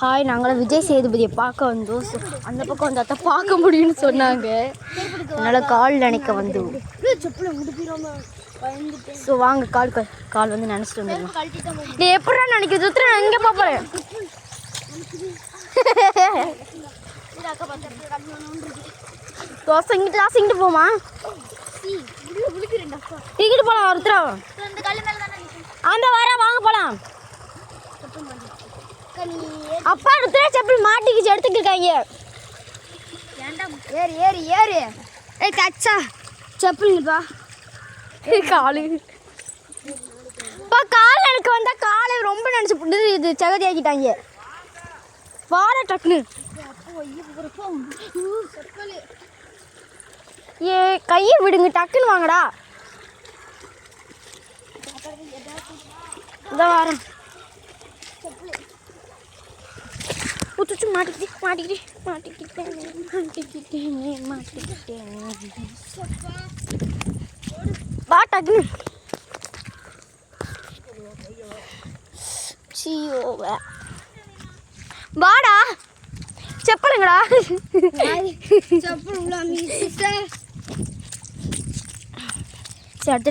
Hi, நாங்களும் விஜய் சேதுபதியை பார்க்க வந்தோம். அந்த பக்கம் வந்து அத்தை பார்க்க முடியும்னு சொன்னாங்க. அதனால் கால் நினைக்க வந்தோம். ஸோ வாங்க கால் வந்து நினச்சிட்டு வந்துடலாம். நீ எப்படா நினைக்க சுற்றுற? நான் எங்கே பார்ப்பேன். தோசை இங்கிட்டு போமா? இங்கிட்டு போகலாம் ஒருத்தர அந்த வர வாங்க போகலாம். அப்பா ருத்ரா செப்பல் மாட்டிக்கிச்சு எடுத்துக்கிருக்காங்க. ஏறு ஏறு ஏறு. ஏய் கச்சா செப்பல்ப்பா. காலு பா கால் எனக்கு வந்தா காலை ரொம்ப நினச்சி போட்டு இது சகதி ஆக்கிட்டாங்க. வார டக்குன்னு ஏ கையை விடுங்க, டக்குன்னு வாங்கடா. இந்த வாரம் புத்துச்சு மாட்டிக்கிட்டேன். வா டக்குன்னு. வாடா செப்பலுங்கடா. சரி அடுத்த டைம்